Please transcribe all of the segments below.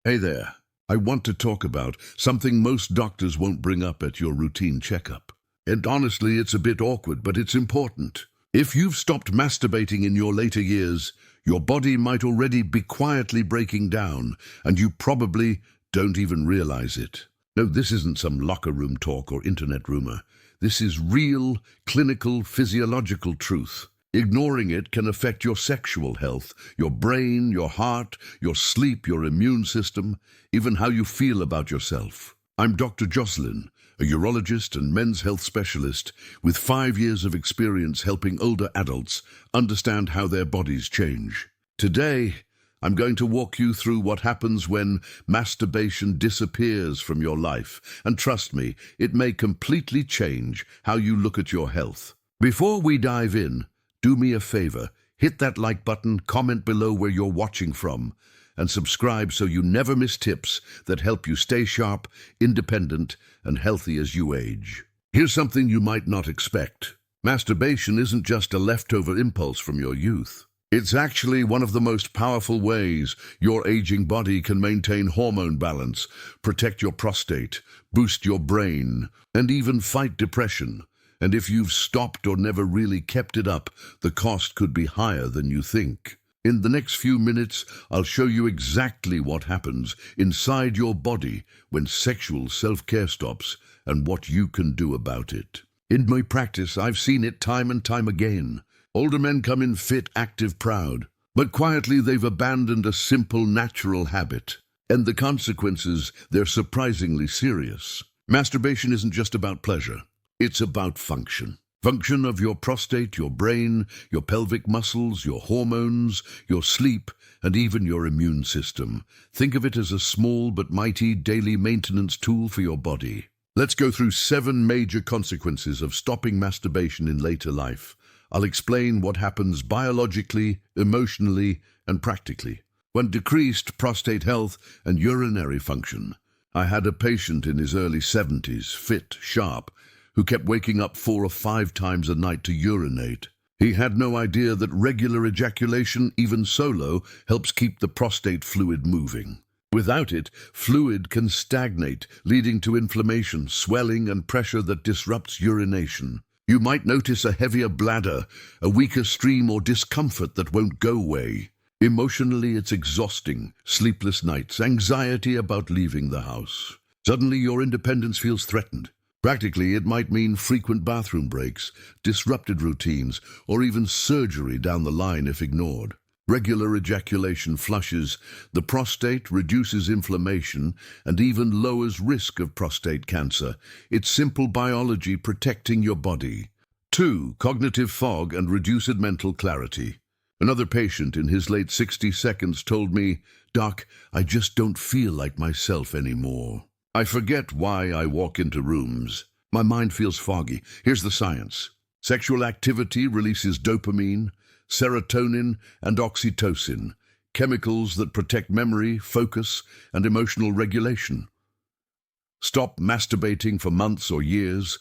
Hey there. I want to talk about something most doctors won't bring up at your routine checkup. And honestly, it's a bit awkward, but it's important. If you've stopped masturbating in your later years, your body might already be quietly breaking down, and you probably don't even realize it. No, this isn't some locker room talk or internet rumor. This is real, clinical, physiological truth. Ignoring it can affect your sexual health, your brain, your heart, your sleep, your immune system, even how you feel about yourself. I'm Dr. Jocelyn, a urologist and men's health specialist with 5 years of experience helping older adults understand how their bodies change. Today, I'm going to walk you through what happens when masturbation disappears from your life. And trust me, it may completely change how you look at your health. Before we dive in, do me a favor, hit that like button, comment below where you're watching from, and subscribe so you never miss tips that help you stay sharp, independent, and healthy as you age. Here's something you might not expect. Masturbation isn't just a leftover impulse from your youth. It's actually one of the most powerful ways your aging body can maintain hormone balance, protect your prostate, boost your brain, and even fight depression. And if you've stopped or never really kept it up, the cost could be higher than you think. In the next few minutes, I'll show you exactly what happens inside your body when sexual self-care stops and what you can do about it. In my practice, I've seen it time and time again. Older men come in fit, active, proud, but quietly they've abandoned a simple, natural habit. And the consequences, they're surprisingly serious. Masturbation isn't just about pleasure. It's about function. Function of your prostate, your brain, your pelvic muscles, your hormones, your sleep, and even your immune system. Think of it as a small but mighty daily maintenance tool for your body. Let's go through 7 major consequences of stopping masturbation in later life. I'll explain what happens biologically, emotionally, and practically. 1. Decreased prostate health and urinary function. I had a patient in his early 70s, fit, sharp, who kept waking up 4 or 5 times a night to urinate. He had no idea that regular ejaculation, even solo, helps keep the prostate fluid moving. Without it, fluid can stagnate, leading to inflammation, swelling, and pressure that disrupts urination. You might notice a heavier bladder, a weaker stream, or discomfort that won't go away. Emotionally, it's exhausting. Sleepless nights, anxiety about leaving the house. Suddenly, your independence feels threatened. Practically, it might mean frequent bathroom breaks, disrupted routines, or even surgery down the line if ignored. Regular ejaculation flushes the prostate, reduces inflammation, and even lowers risk of prostate cancer. It's simple biology protecting your body. 2. Cognitive fog and reduced mental clarity. Another patient in his late 60 seconds told me, "Doc, I just don't feel like myself anymore. I forget why I walk into rooms. My mind feels foggy." Here's the science. Sexual activity releases dopamine, serotonin, and oxytocin, chemicals that protect memory, focus, and emotional regulation. Stop masturbating for months or years,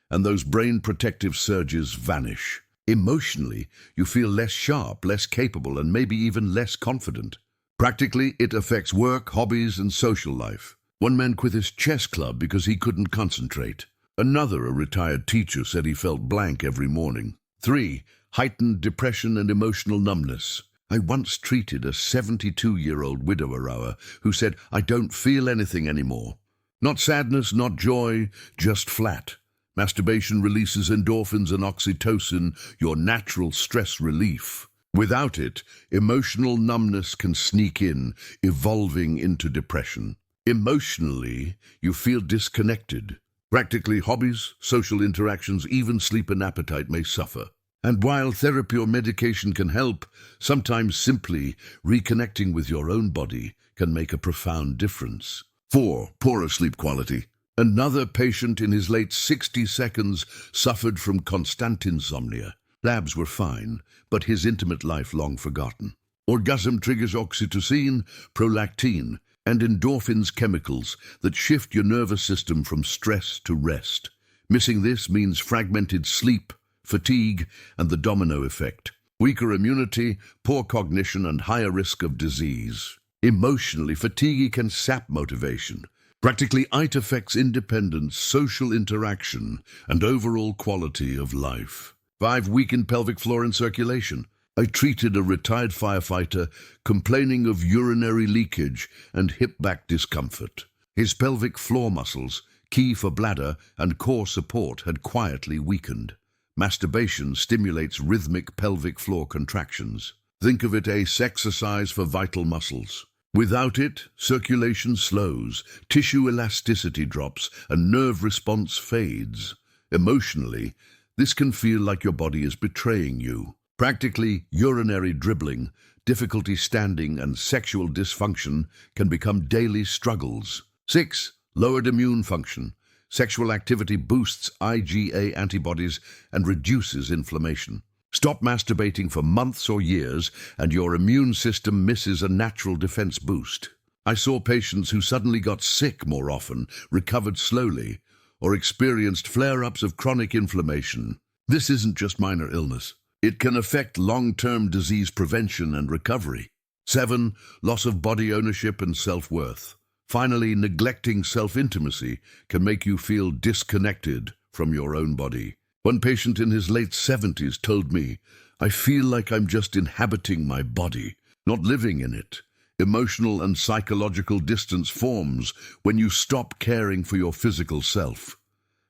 and those brain protective surges vanish. Emotionally, you feel less sharp, less capable, and maybe even less confident. Practically, it affects work, hobbies, and social life. One man quit his chess club because he couldn't concentrate. Another, a retired teacher, said he felt blank every morning. 3. Heightened depression and emotional numbness. I once treated a 72-year-old widower who said, "I don't feel anything anymore." Not sadness, not joy, just flat. Masturbation releases endorphins and oxytocin, your natural stress relief. Without it, emotional numbness can sneak in, evolving into depression. Emotionally, you feel disconnected. Practically, hobbies, social interactions, even sleep and appetite may suffer. And while therapy or medication can help, sometimes simply reconnecting with your own body can make a profound difference. 4. Poorer sleep quality. Another patient in his late 60 seconds suffered from constant insomnia. Labs were fine, but his intimate life long forgotten. Orgasm triggers oxytocin, prolactin, and endorphins, chemicals that shift your nervous system from stress to rest. Missing this means fragmented sleep, fatigue, and the domino effect. Weaker immunity, poor cognition, and higher risk of disease. Emotionally, fatigue can sap motivation. Practically, it affects independence, social interaction, and overall quality of life. 5. Weakened pelvic floor and circulation. I treated a retired firefighter complaining of urinary leakage and hip back discomfort. His pelvic floor muscles, key for bladder and core support, had quietly weakened. Masturbation stimulates rhythmic pelvic floor contractions. Think of it as exercise for vital muscles. Without it, circulation slows, tissue elasticity drops, and nerve response fades. Emotionally, this can feel like your body is betraying you. Practically, urinary dribbling, difficulty standing, and sexual dysfunction can become daily struggles. 6. Lowered immune function. Sexual activity boosts IgA antibodies and reduces inflammation. Stop masturbating for months or years, and your immune system misses a natural defense boost. I saw patients who suddenly got sick more often, recovered slowly, or experienced flare-ups of chronic inflammation. This isn't just minor illness. It can affect long-term disease prevention and recovery. 7. Loss of body ownership and self-worth. Finally, neglecting self-intimacy can make you feel disconnected from your own body. One patient in his late 70s told me, "I feel like I'm just inhabiting my body, not living in it." Emotional and psychological distance forms when you stop caring for your physical self.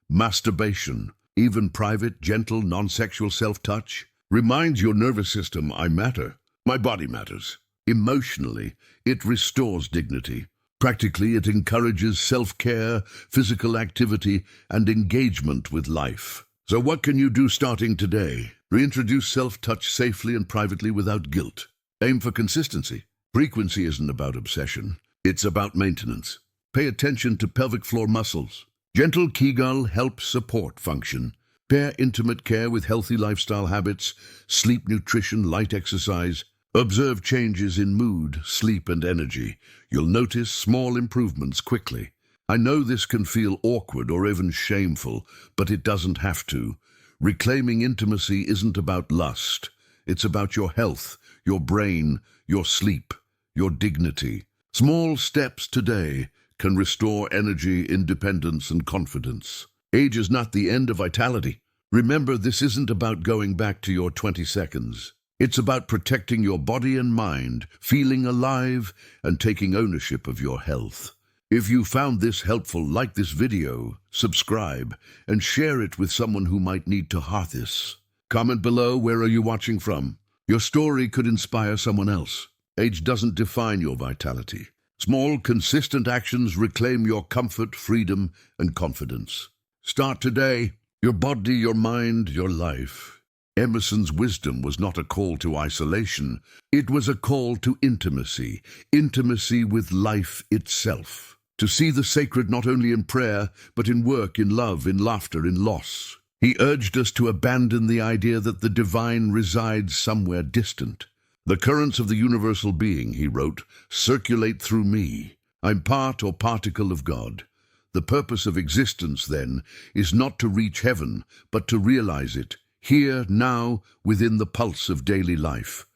Masturbation, even private, gentle, non-sexual self-touch, reminds your nervous system, "I matter. My body matters." Emotionally, it restores dignity. Practically, it encourages self-care, physical activity, and engagement with life. So what can you do starting today? Reintroduce self-touch safely and privately without guilt. Aim for consistency. Frequency isn't about obsession. It's about maintenance. Pay attention to pelvic floor muscles. Gentle Kegel helps support function. Pair intimate care with healthy lifestyle habits, sleep, nutrition, light exercise. Observe changes in mood, sleep, and energy. You'll notice small improvements quickly. I know this can feel awkward or even shameful, but it doesn't have to. Reclaiming intimacy isn't about lust. It's about your health, your brain, your sleep, your dignity. Small steps today can restore energy, independence, and confidence. Age is not the end of vitality. Remember, this isn't about going back to your 20 seconds. It's about protecting your body and mind, feeling alive, and taking ownership of your health. If you found this helpful, like this video, subscribe, and share it with someone who might need to hear this. Comment below, where are you watching from? Your story could inspire someone else. Age doesn't define your vitality. Small, consistent actions reclaim your comfort, freedom, and confidence. Start today. Your body, your mind, your life. Emerson's wisdom was not a call to isolation. It was a call to intimacy. Intimacy with life itself. To see the sacred not only in prayer, but in work, in love, in laughter, in loss. He urged us to abandon the idea that the divine resides somewhere distant. "The currents of the universal being," he wrote, "circulate through me. I'm part or particle of God." The purpose of existence, then, is not to reach heaven, but to realize it, here, now, within the pulse of daily life.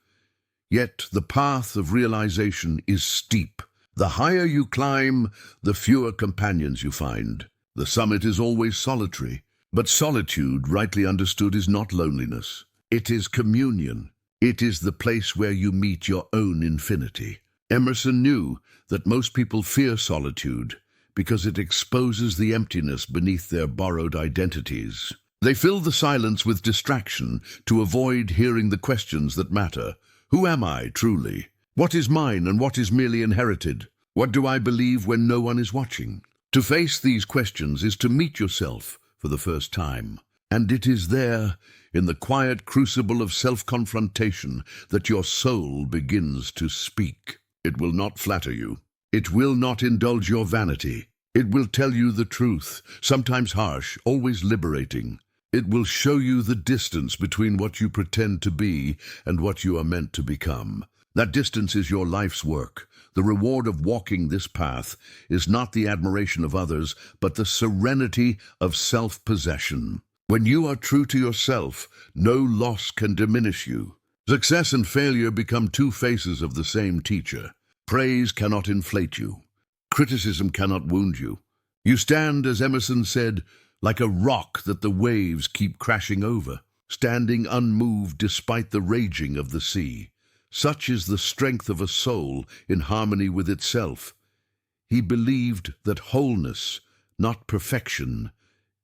Yet the path of realization is steep. The higher you climb, the fewer companions you find. The summit is always solitary, but solitude, rightly understood, is not loneliness. It is communion. It is the place where you meet your own infinity. Emerson knew that most people fear solitude because it exposes the emptiness beneath their borrowed identities. They fill the silence with distraction to avoid hearing the questions that matter. Who am I, truly? What is mine and what is merely inherited? What do I believe when no one is watching? To face these questions is to meet yourself for the first time. And it is there, in the quiet crucible of self-confrontation, that your soul begins to speak. It will not flatter you. It will not indulge your vanity. It will tell you the truth, sometimes harsh, always liberating. It will show you the distance between what you pretend to be and what you are meant to become. That distance is your life's work. The reward of walking this path is not the admiration of others, but the serenity of self-possession. When you are true to yourself, no loss can diminish you. Success and failure become two faces of the same teacher. Praise cannot inflate you. Criticism cannot wound you. You stand, as Emerson said, like a rock that the waves keep crashing over, standing unmoved despite the raging of the sea. Such is the strength of a soul in harmony with itself. He believed that wholeness, not perfection,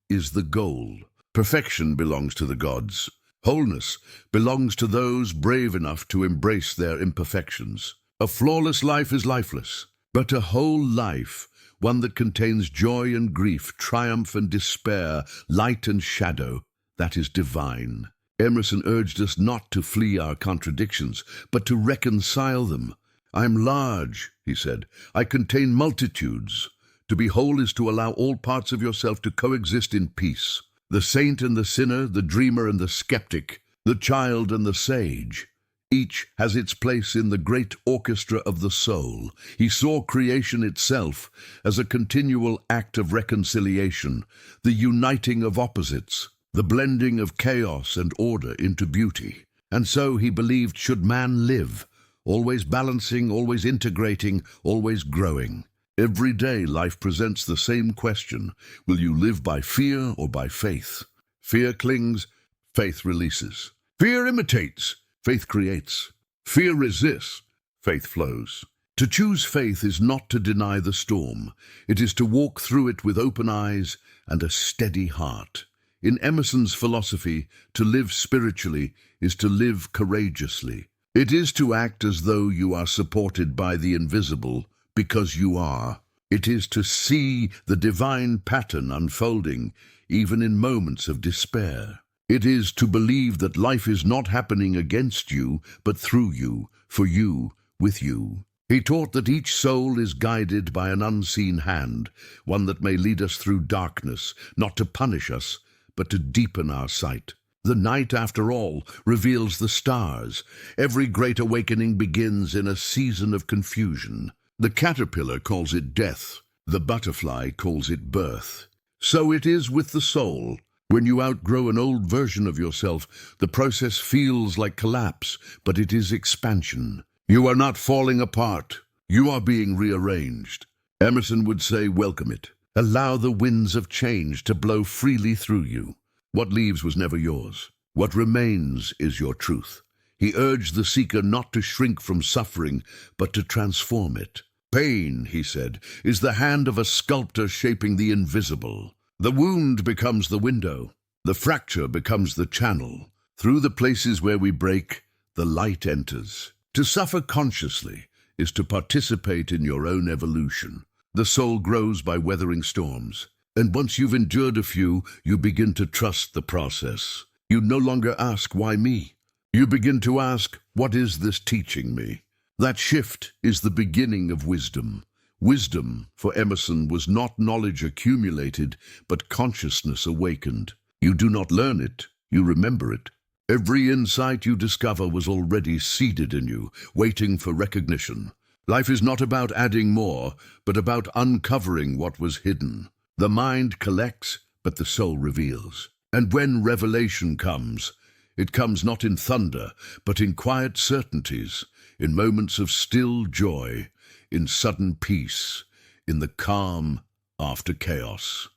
is the goal. Perfection belongs to the gods. Wholeness belongs to those brave enough to embrace their imperfections. A flawless life is lifeless, but a whole life, one that contains joy and grief, triumph and despair, light and shadow, that is divine. Emerson urged us not to flee our contradictions, but to reconcile them. "I am large," he said. "I contain multitudes. To be whole is to allow all parts of yourself to coexist in peace. The saint and the sinner, the dreamer and the skeptic, the child and the sage. Each has its place in the great orchestra of the soul." He saw creation itself as a continual act of reconciliation, the uniting of opposites, the blending of chaos and order into beauty. And so he believed should man live, always balancing, always integrating, always growing. Every day life presents the same question: will you live by fear or by faith? Fear clings, faith releases. Fear imitates, faith creates. Fear resists, faith flows. To choose faith is not to deny the storm. It is to walk through it with open eyes and a steady heart. In Emerson's philosophy, to live spiritually is to live courageously. It is to act as though you are supported by the invisible, because you are. It is to see the divine pattern unfolding, even in moments of despair. It is to believe that life is not happening against you, but through you, for you, with you. He taught that each soul is guided by an unseen hand, one that may lead us through darkness, not to punish us, but to deepen our sight. The night, after all, reveals the stars. Every great awakening begins in a season of confusion. The caterpillar calls it death. The butterfly calls it birth. So it is with the soul. When you outgrow an old version of yourself, the process feels like collapse, but it is expansion. You are not falling apart. You are being rearranged. Emerson would say, welcome it. Allow the winds of change to blow freely through you. What leaves was never yours. What remains is your truth. He urged the seeker not to shrink from suffering, but to transform it. Pain, he said, is the hand of a sculptor shaping the invisible. The wound becomes the window. The fracture becomes the channel. Through the places where we break, the light enters. To suffer consciously is to participate in your own evolution. The soul grows by weathering storms. And once you've endured a few, you begin to trust the process. You no longer ask, why me? You begin to ask, what is this teaching me? That shift is the beginning of wisdom. Wisdom, for Emerson, was not knowledge accumulated, but consciousness awakened. You do not learn it, you remember it. Every insight you discover was already seeded in you, waiting for recognition. Life is not about adding more, but about uncovering what was hidden. The mind collects, but the soul reveals. And when revelation comes, it comes not in thunder, but in quiet certainties, in moments of still joy, in sudden peace, in the calm after chaos.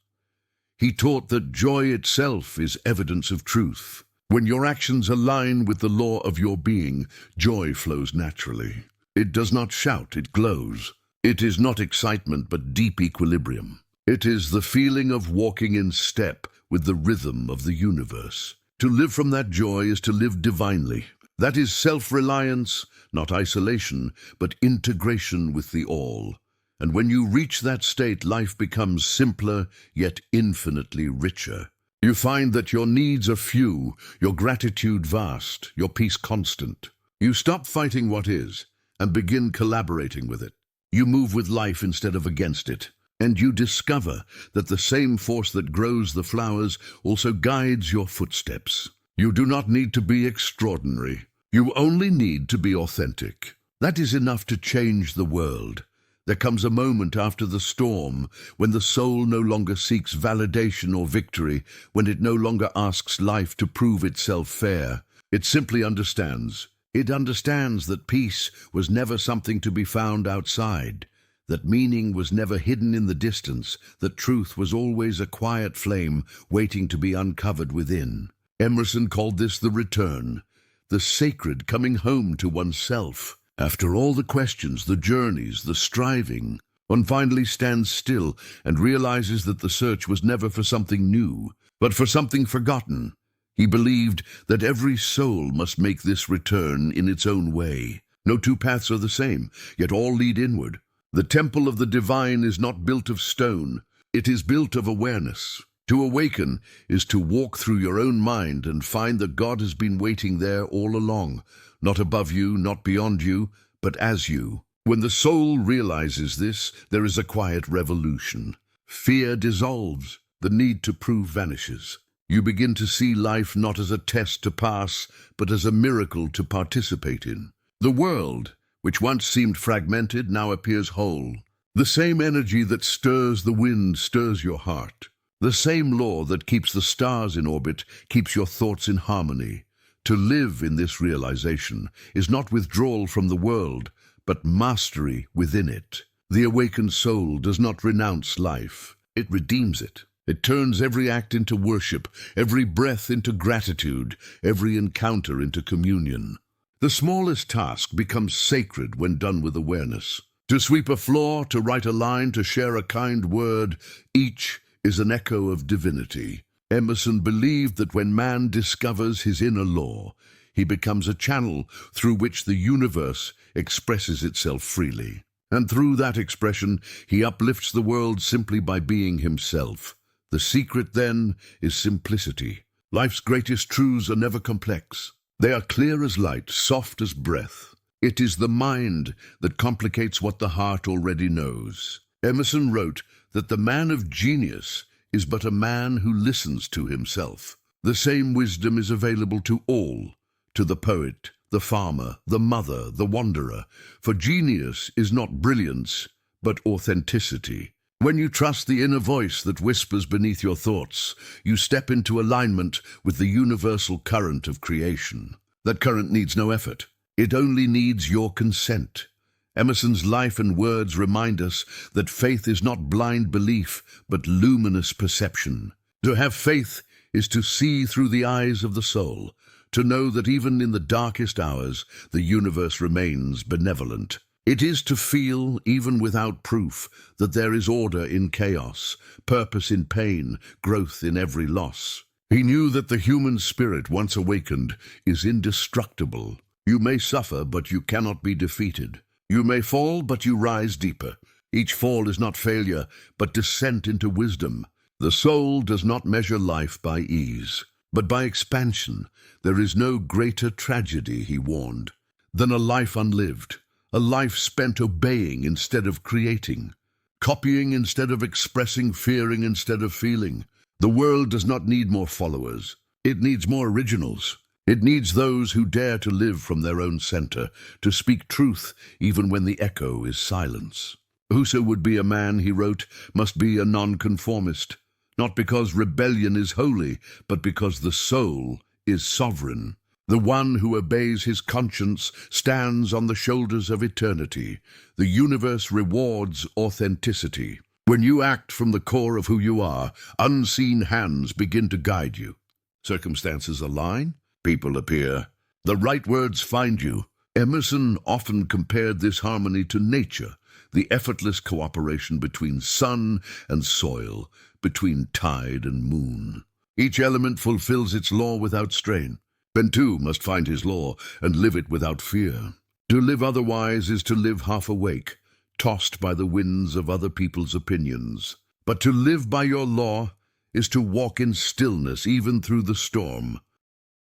He taught that joy itself is evidence of truth. When your actions align with the law of your being, joy flows naturally. It does not shout, it glows. It is not excitement, but deep equilibrium. It is the feeling of walking in step with the rhythm of the universe. To live from that joy is to live divinely. That is self-reliance, not isolation, but integration with the all. And when you reach that state, life becomes simpler, yet infinitely richer. You find that your needs are few, your gratitude vast, your peace constant. You stop fighting what is, and begin collaborating with it. You move with life instead of against it. And you discover that the same force that grows the flowers also guides your footsteps. You do not need to be extraordinary. You only need to be authentic. That is enough to change the world. There comes a moment after the storm when the soul no longer seeks validation or victory, when it no longer asks life to prove itself fair. It simply understands, It understands that peace was never something to be found outside, that meaning was never hidden in the distance, that truth was always a quiet flame waiting to be uncovered within. Emerson called this the return, the sacred coming home to oneself. After all the questions, the journeys, the striving, one finally stands still and realizes that the search was never for something new, but for something forgotten. He believed that every soul must make this return in its own way. No two paths are the same, yet all lead inward. The temple of the divine is not built of stone, it is built of awareness. To awaken is to walk through your own mind and find that God has been waiting there all along, not above you, not beyond you, but as you. When the soul realizes this, there is a quiet revolution. Fear dissolves, the need to prove vanishes. You begin to see life not as a test to pass, but as a miracle to participate in. The world, which once seemed fragmented, now appears whole. The same energy that stirs the wind stirs your heart. The same law that keeps the stars in orbit keeps your thoughts in harmony. To live in this realization is not withdrawal from the world, but mastery within it. The awakened soul does not renounce life. It redeems it. It turns every act into worship, every breath into gratitude, every encounter into communion. The smallest task becomes sacred when done with awareness. To sweep a floor, to write a line, to share a kind word, each is an echo of divinity. Emerson believed that when man discovers his inner law, he becomes a channel through which the universe expresses itself freely. And through that expression, he uplifts the world simply by being himself. The secret, then, is simplicity. Life's greatest truths are never complex. They are clear as light, soft as breath. It is the mind that complicates what the heart already knows. Emerson wrote that the man of genius is but a man who listens to himself. The same wisdom is available to all, to the poet, the farmer, the mother, the wanderer. For genius is not brilliance, but authenticity. When you trust the inner voice that whispers beneath your thoughts, you step into alignment with the universal current of creation. That current needs no effort. It only needs your consent. Emerson's life and words remind us that faith is not blind belief, but luminous perception. To have faith is to see through the eyes of the soul, to know that even in the darkest hours, the universe remains benevolent. It is to feel, even without proof, that there is order in chaos, purpose in pain, growth in every loss. He knew that the human spirit, once awakened, is indestructible. You may suffer, but you cannot be defeated. You may fall, but you rise deeper. Each fall is not failure, but descent into wisdom. The soul does not measure life by ease, but by expansion. There is no greater tragedy, he warned, than a life unlived, a life spent obeying instead of creating, copying instead of expressing, fearing instead of feeling. The world does not need more followers. It needs more originals. It needs those who dare to live from their own center, to speak truth even when the echo is silence. Whoso would be a man, he wrote, must be a nonconformist, not because rebellion is holy, but because the soul is sovereign. The one who obeys his conscience stands on the shoulders of eternity. The universe rewards authenticity. When you act from the core of who you are, unseen hands begin to guide you. Circumstances align. People appear. The right words find you. Emerson often compared this harmony to nature, the effortless cooperation between sun and soil, between tide and moon. Each element fulfills its law without strain. Ben too must find his law and live it without fear. To live otherwise is to live half awake, tossed by the winds of other people's opinions. But to live by your law is to walk in stillness even through the storm.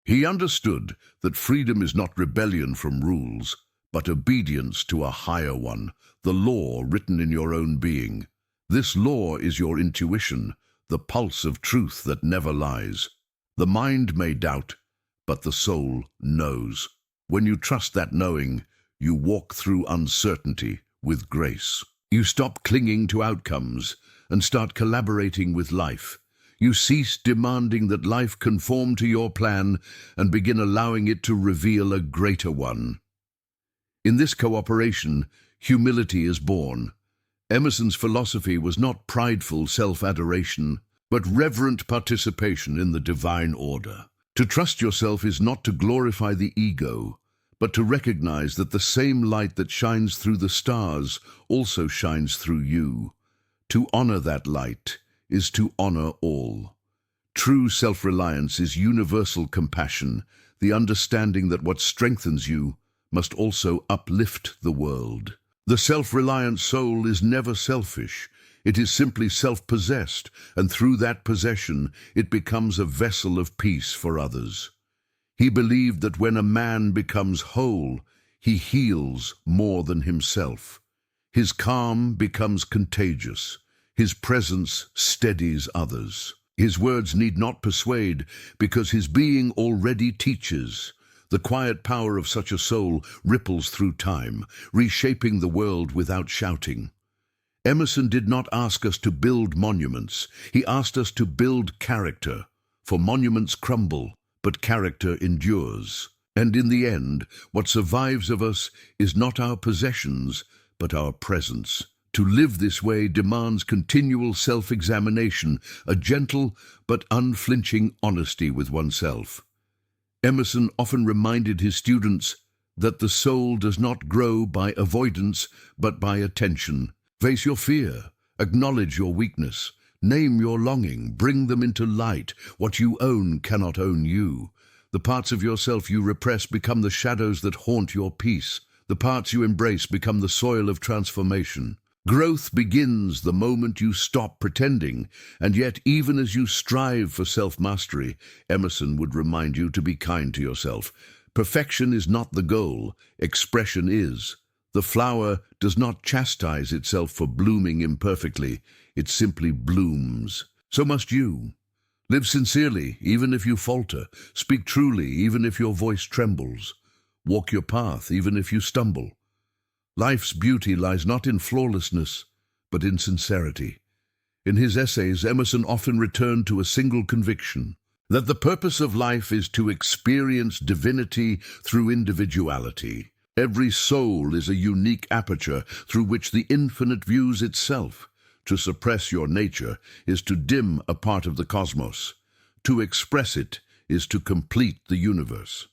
He understood that freedom is not rebellion from rules, but obedience to a higher one, the law written in your own being. This law is your intuition, the pulse of truth that never lies. The mind may doubt, but the soul knows. When you trust that knowing, you walk through uncertainty with grace. You stop clinging to outcomes and start collaborating with life. You cease demanding that life conform to your plan and begin allowing it to reveal a greater one. In this cooperation, humility is born. Emerson's philosophy was not prideful self-adoration, but reverent participation in the divine order. To trust yourself is not to glorify the ego, but to recognize that the same light that shines through the stars also shines through you. To honor that light is to honor all. True self-reliance is universal compassion, the understanding that what strengthens you must also uplift the world. The self-reliant soul is never selfish. It is simply self-possessed, and through that possession it becomes a vessel of peace for others. He believed that when a man becomes whole, he heals more than himself. His calm becomes contagious. His presence steadies others. His words need not persuade, because his being already teaches. The quiet power of such a soul ripples through time, reshaping the world without shouting. Emerson did not ask us to build monuments. He asked us to build character. For monuments crumble, but character endures. And in the end, what survives of us is not our possessions, but our presence. To live this way demands continual self-examination, a gentle but unflinching honesty with oneself. Emerson often reminded his students that the soul does not grow by avoidance, but by attention. Face your fear, acknowledge your weakness, name your longing, bring them into light. What you own cannot own you. The parts of yourself you repress become the shadows that haunt your peace. The parts you embrace become the soil of transformation. Growth begins the moment you stop pretending, and yet even as you strive for self-mastery, Emerson would remind you to be kind to yourself. Perfection is not the goal, expression is. The flower does not chastise itself for blooming imperfectly, it simply blooms. So must you. Live sincerely, even if you falter. Speak truly, even if your voice trembles. Walk your path, even if you stumble. Life's beauty lies not in flawlessness, but in sincerity. In his essays, Emerson often returned to a single conviction, that the purpose of life is to experience divinity through individuality. Every soul is a unique aperture through which the infinite views itself. To suppress your nature is to dim a part of the cosmos. To express it is to complete the universe.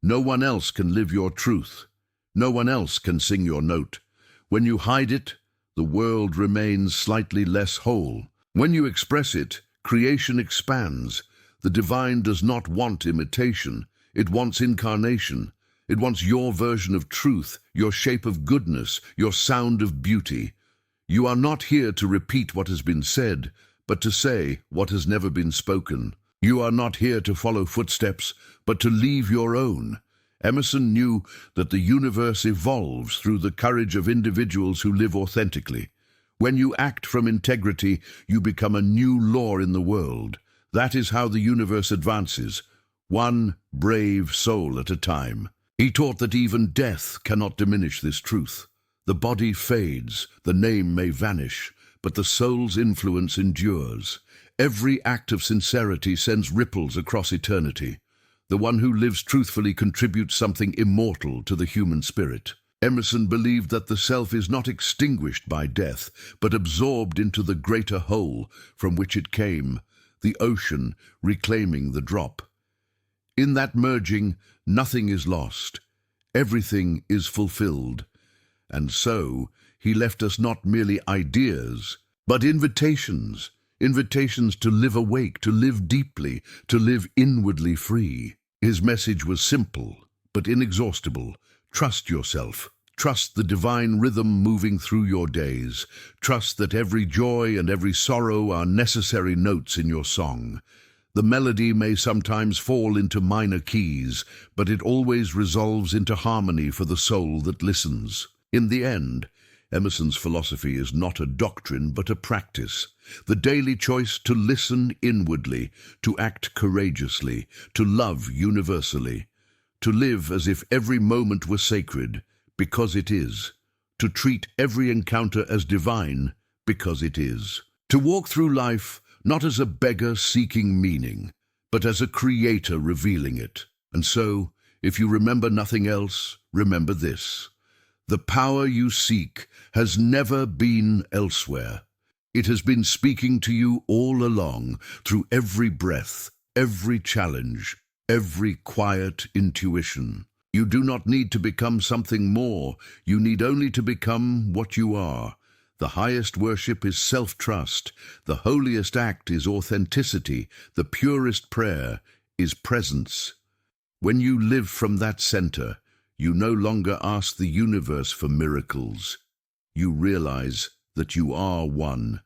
No one else can live your truth. No one else can sing your note. When you hide it, the world remains slightly less whole. When you express it, creation expands. The divine does not want imitation. It wants incarnation. It wants your version of truth, your shape of goodness, your sound of beauty. You are not here to repeat what has been said, but to say what has never been spoken. You are not here to follow footsteps, but to leave your own. Emerson knew that the universe evolves through the courage of individuals who live authentically. When you act from integrity, you become a new law in the world. That is how the universe advances, one brave soul at a time. He taught that even death cannot diminish this truth. The body fades, the name may vanish, but the soul's influence endures. Every act of sincerity sends ripples across eternity. The one who lives truthfully contributes something immortal to the human spirit. Emerson believed that the self is not extinguished by death, but absorbed into the greater whole from which it came, the ocean reclaiming the drop. In that merging, nothing is lost. Everything is fulfilled. And so, he left us not merely ideas, but invitations. Invitations to live awake, to live deeply, to live inwardly free. His message was simple, but inexhaustible. Trust yourself. Trust the divine rhythm moving through your days. Trust that every joy and every sorrow are necessary notes in your song. The melody may sometimes fall into minor keys, but it always resolves into harmony for the soul that listens. In the end, Emerson's philosophy is not a doctrine but a practice. The daily choice to listen inwardly, to act courageously, to love universally, to live as if every moment were sacred, because it is, to treat every encounter as divine, because it is, to walk through life not as a beggar seeking meaning, but as a creator revealing it. And so, if you remember nothing else, remember this. The power you seek has never been elsewhere. It has been speaking to you all along, through every breath, every challenge, every quiet intuition. You do not need to become something more. You need only to become what you are. The highest worship is self-trust. The holiest act is authenticity. The purest prayer is presence. When you live from that center, you no longer ask the universe for miracles. You realize that you are one,